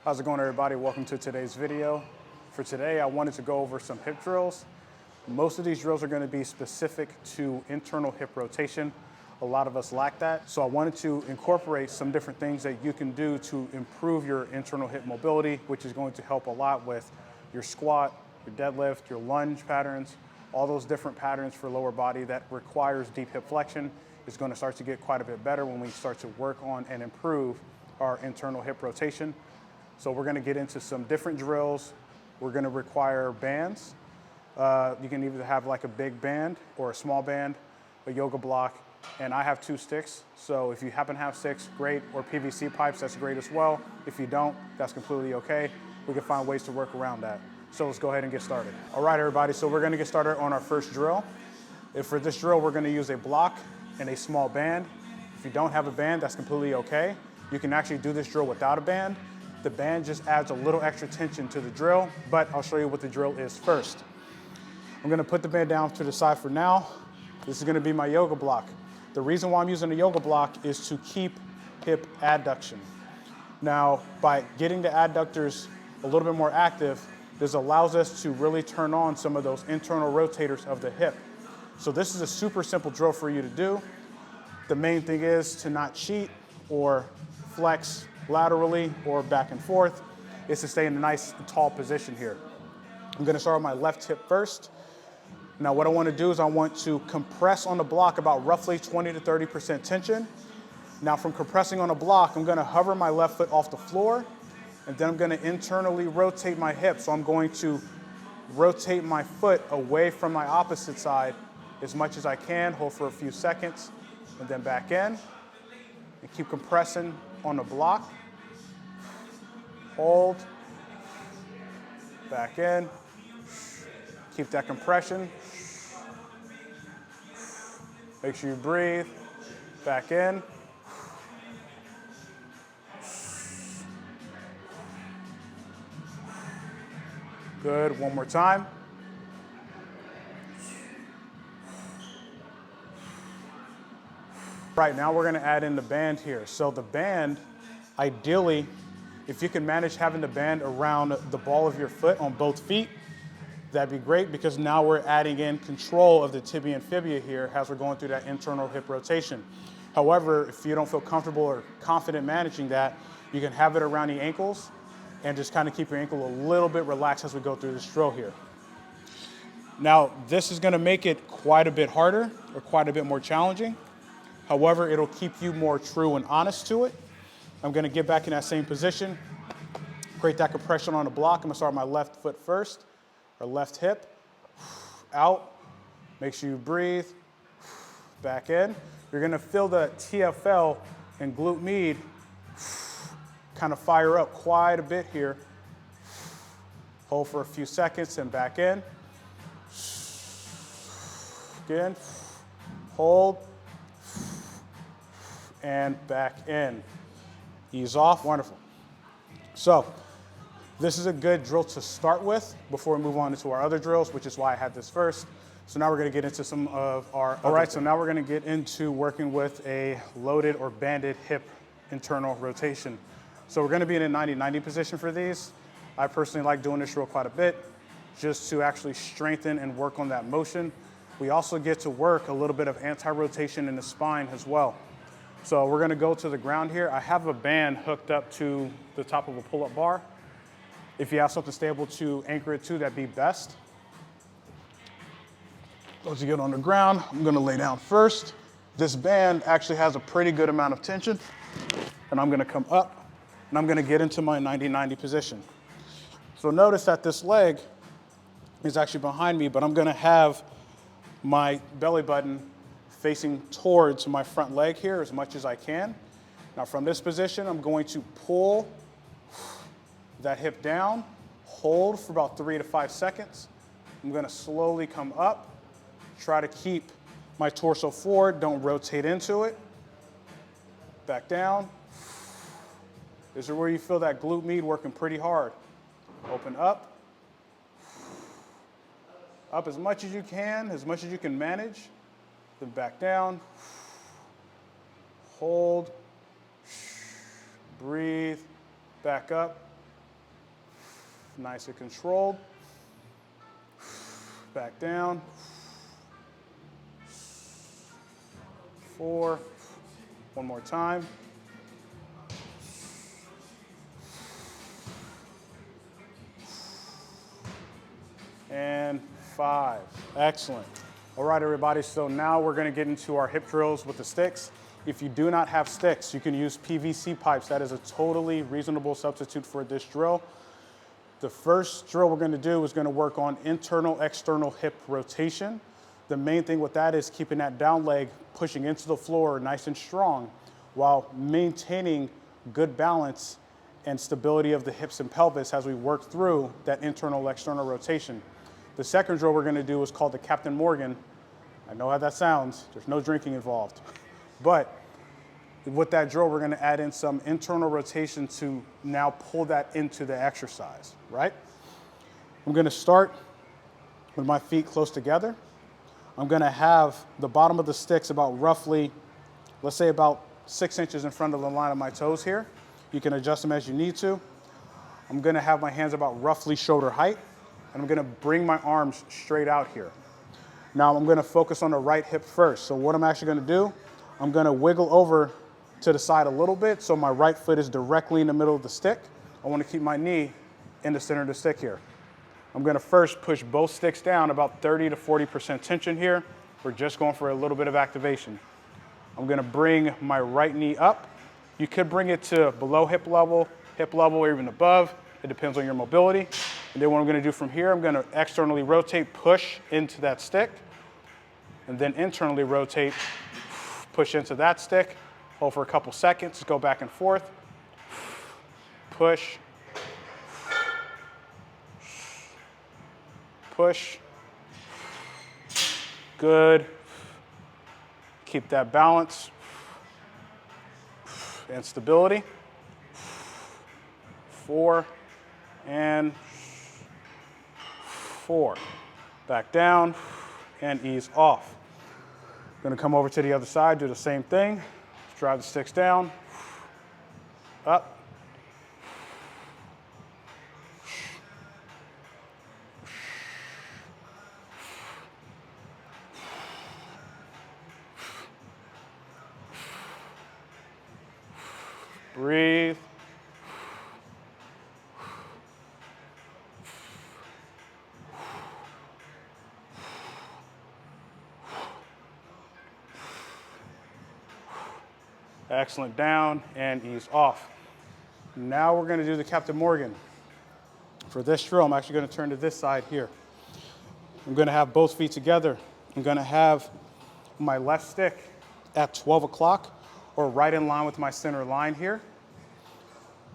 How's it going, everybody? Welcome to today's video. For today, I wanted to go over some hip drills. Most of these drills are going to be specific to internal hip rotation. A lot of us lack that. So I wanted to incorporate some different things that you can do to improve your internal hip mobility, which is going to help a lot with your squat, your deadlift, your lunge patterns, all those different patterns for lower body that requires deep hip flexion is going to start to get quite a bit better when we start to work on and improve our internal hip rotation. So we're going to get into some different drills. We're going to require bands. You can either have like a big band or a small band, a yoga block, and I have 2 sticks. So if you happen to have sticks, great, or PVC pipes, that's great as well. If you don't, that's completely okay. We can find ways to work around that. So let's go ahead and get started. All right, everybody, so we're going to get started on our first drill. For this drill, we're going to use a block and a small band. If you don't have a band, that's completely okay. You can actually do this drill without a band. The band just adds a little extra tension to the drill, but I'll show you what the drill is first. I'm gonna put the band down to the side for now. This is gonna be my yoga block. The reason why I'm using a yoga block is to keep hip adduction. Now, by getting the adductors a little bit more active, this allows us to really turn on some of those internal rotators of the hip. So this is a super simple drill for you to do. The main thing is to not cheat or flex laterally or back and forth. Is to stay in a nice tall position here. I'm gonna start with my left hip first. Now what I wanna do is I want to compress on the block about roughly 20 to 30% tension. Now from compressing on a block, I'm gonna hover my left foot off the floor, and then I'm gonna internally rotate my hip. So I'm going to rotate my foot away from my opposite side as much as I can, hold for a few seconds, and then back in, and keep compressing on the block. Hold, back in, keep that compression. Make sure you breathe, back in. Good, one more time. Right, now we're gonna add in the band here. So the band, ideally, if you can manage having the band around the ball of your foot on both feet, that'd be great, because now we're adding in control of the tibia and fibula here as we're going through that internal hip rotation. However, if you don't feel comfortable or confident managing that, you can have it around the ankles and just kind of keep your ankle a little bit relaxed as we go through this drill here. Now, this is gonna make it quite a bit harder or quite a bit more challenging. However, it'll keep you more true and honest to it. I'm gonna get back in that same position, create that compression on the block. I'm gonna start with my left foot first, or left hip, out. Make sure you breathe, back in. You're gonna feel the TFL and glute med kind of fire up quite a bit here. Hold for a few seconds and back in. Again, hold, and back in. Ease off, wonderful. So this is a good drill to start with before we move on into our other drills, which is why I had this first. So now we're gonna get into some of our, all right, so now we're gonna get into working with a loaded or banded hip internal rotation. So we're gonna be in a 90-90 position for these. I personally like doing this drill quite a bit, just to actually strengthen and work on that motion. We also get to work a little bit of anti-rotation in the spine as well. So we're gonna go to the ground here. I have a band hooked up to the top of a pull-up bar. If you have something stable to anchor it to, that'd be best. Once you get on the ground, I'm gonna lay down first. This band actually has a pretty good amount of tension, and I'm gonna come up, and I'm gonna get into my 90-90 position. So notice that this leg is actually behind me, but I'm gonna have my belly button facing towards my front leg here as much as I can. Now from this position, I'm going to pull that hip down, hold for about 3 to 5 seconds. I'm gonna slowly come up, try to keep my torso forward, don't rotate into it. Back down. This is where you feel that glute med working pretty hard. Open up. Up as much as you can manage. Then back down, hold, breathe, back up, nice and controlled. Back down. 4. One more time. And 5. Excellent. All right, everybody, so now we're gonna get into our hip drills with the sticks. If you do not have sticks, you can use PVC pipes. That is a totally reasonable substitute for this drill. The first drill we're gonna do is gonna work on internal, external hip rotation. The main thing with that is keeping that down leg pushing into the floor nice and strong while maintaining good balance and stability of the hips and pelvis as we work through that internal, external rotation. The second drill we're gonna do is called the Captain Morgan. I know how that sounds, there's no drinking involved. But with that drill, we're gonna add in some internal rotation to now pull that into the exercise, right? I'm gonna start with my feet close together. I'm gonna have the bottom of the sticks about roughly, let's say about 6 inches in front of the line of my toes here. You can adjust them as you need to. I'm gonna have my hands about roughly shoulder height, and I'm gonna bring my arms straight out here. Now I'm gonna focus on the right hip first. So what I'm actually gonna do, I'm gonna wiggle over to the side a little bit so my right foot is directly in the middle of the stick. I wanna keep my knee in the center of the stick here. I'm gonna first push both sticks down, about 30 to 40% tension here. We're just going for a little bit of activation. I'm gonna bring my right knee up. You could bring it to below hip level, or even above. It depends on your mobility. And then what I'm gonna do from here, I'm gonna externally rotate, push into that stick, and then internally rotate, push into that stick, hold for a couple seconds, go back and forth, push, push, good. Keep that balance and stability. 4 and 4. Back down and ease off. Gonna come over to the other side, do the same thing. Drive the sticks down, up, breathe. Excellent, down and ease off. Now we're gonna do the Captain Morgan. For this drill, I'm actually gonna turn to this side here. I'm gonna have both feet together. I'm gonna have my left stick at 12 o'clock or right in line with my center line here.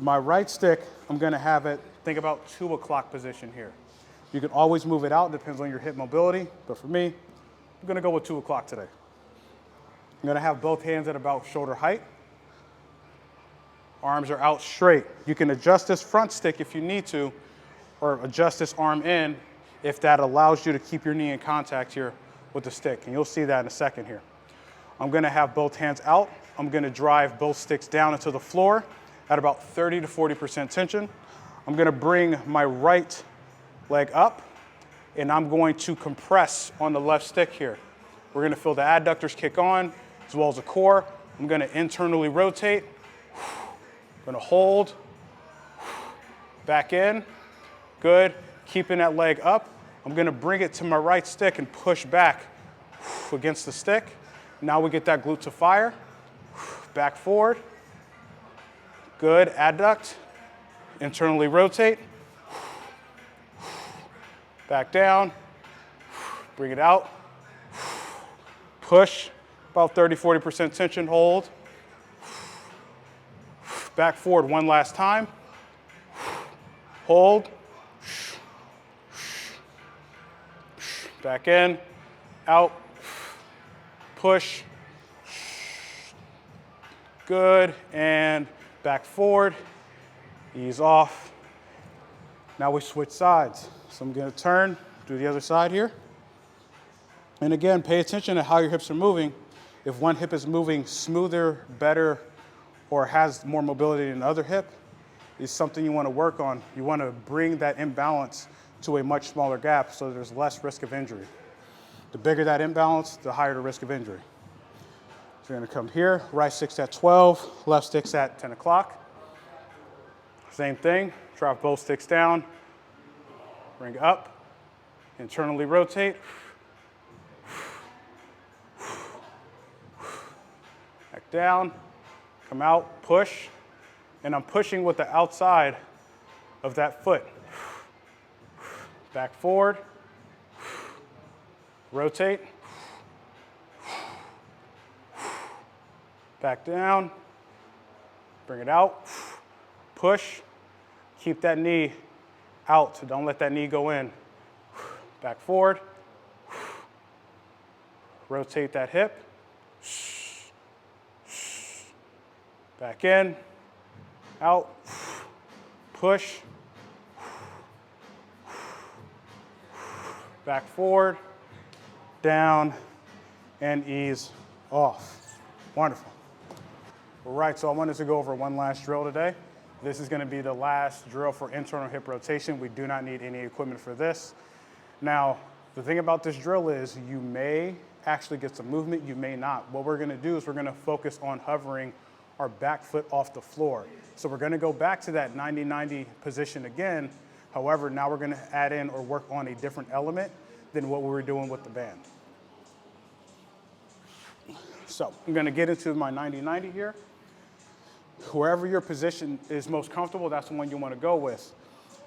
My right stick, I'm gonna have it, think about 2 o'clock position here. You can always move it out, depends on your hip mobility, but for me, I'm gonna go with 2 o'clock today. I'm gonna have both hands at about shoulder height. Arms are out straight. You can adjust this front stick if you need to, or adjust this arm in if that allows you to keep your knee in contact here with the stick, and you'll see that in a second here. I'm gonna have both hands out. I'm gonna drive both sticks down into the floor at about 30 to 40% tension. I'm gonna bring my right leg up, and I'm going to compress on the left stick here. We're gonna feel the adductors kick on, as well as the core. I'm gonna internally rotate, gonna hold, back in, good. Keeping that leg up, I'm gonna bring it to my right stick and push back against the stick. Now we get that glute to fire, back forward, good, adduct, internally rotate, back down, bring it out, push, about 30, 40% tension, hold. Back forward one last time. Hold. Back in, out, push. Good, and back forward, ease off. Now we switch sides. So I'm gonna turn, do the other side here. And again, pay attention to how your hips are moving. If one hip is moving smoother, better, or has more mobility than the other hip, is something you want to work on. You want to bring that imbalance to a much smaller gap so there's less risk of injury. The bigger that imbalance, the higher the risk of injury. So you're going to come here, right stick's at 12, left stick's at 10 o'clock. Same thing, drop both sticks down, bring up, internally rotate. Back down, come out, push, and I'm pushing with the outside of that foot. Back forward, rotate, back down, bring it out, push, keep that knee out, so don't let that knee go in. Back forward, rotate that hip, back in, out, push, back forward, down, and ease off. Wonderful. All right, so I wanted to go over one last drill today. This is going to be the last drill for internal hip rotation. We do not need any equipment for this. Now, the thing about this drill is you may actually get some movement, you may not. What we're going to do is we're going to focus on hovering our back foot off the floor. So we're going to go back to that 90-90 position again. However, now we're going to add in or work on a different element than what we were doing with the band. So I'm going to get into my 90-90 here. Wherever your position is most comfortable, that's the one you want to go with.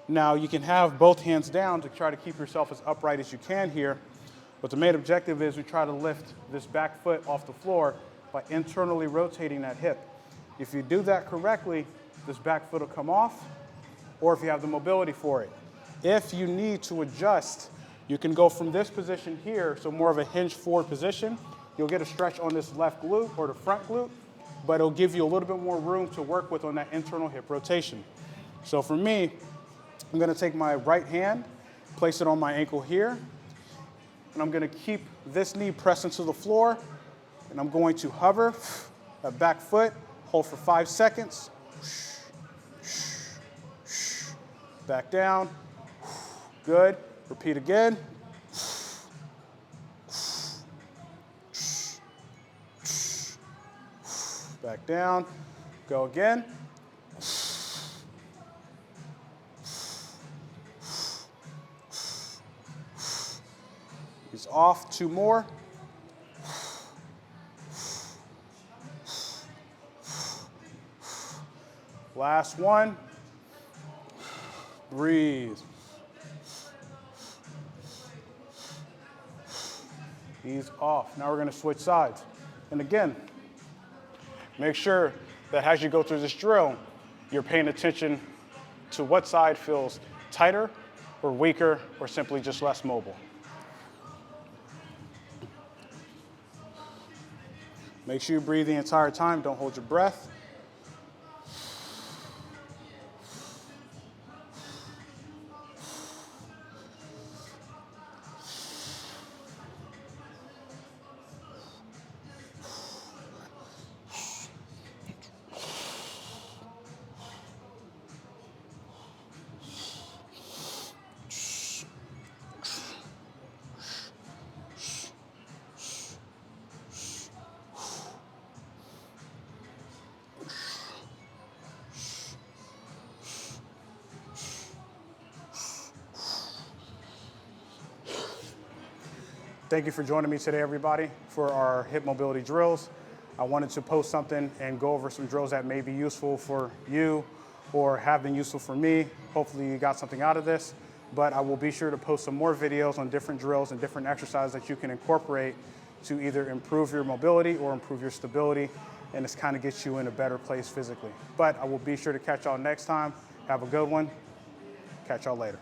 Now you can have both hands down to try to keep yourself as upright as you can here, but the main objective is we try to lift this back foot off the floor by internally rotating that hip. If you do that correctly, this back foot will come off, or if you have the mobility for it. If you need to adjust, you can go from this position here, so more of a hinge forward position. You'll get a stretch on this left glute or the front glute, but it'll give you a little bit more room to work with on that internal hip rotation. So for me, I'm gonna take my right hand, place it on my ankle here, and I'm gonna keep this knee pressed into the floor, and I'm going to hover that back foot, hold for 5 seconds, back down, good, repeat again. Back down, go again. He's off, 2 more. Last one. Breathe. He's off. Now we're going to switch sides. And again, make sure that as you go through this drill, you're paying attention to what side feels tighter or weaker or simply just less mobile. Make sure you breathe the entire time. Don't hold your breath. Thank you for joining me today, everybody, for our hip mobility drills. I wanted to post something and go over some drills that may be useful for you or have been useful for me. Hopefully you got something out of this, but I will be sure to post some more videos on different drills and different exercises that you can incorporate to either improve your mobility or improve your stability, and this kind of gets you in a better place physically. But I will be sure to catch y'all next time. Have a good one. Catch y'all later.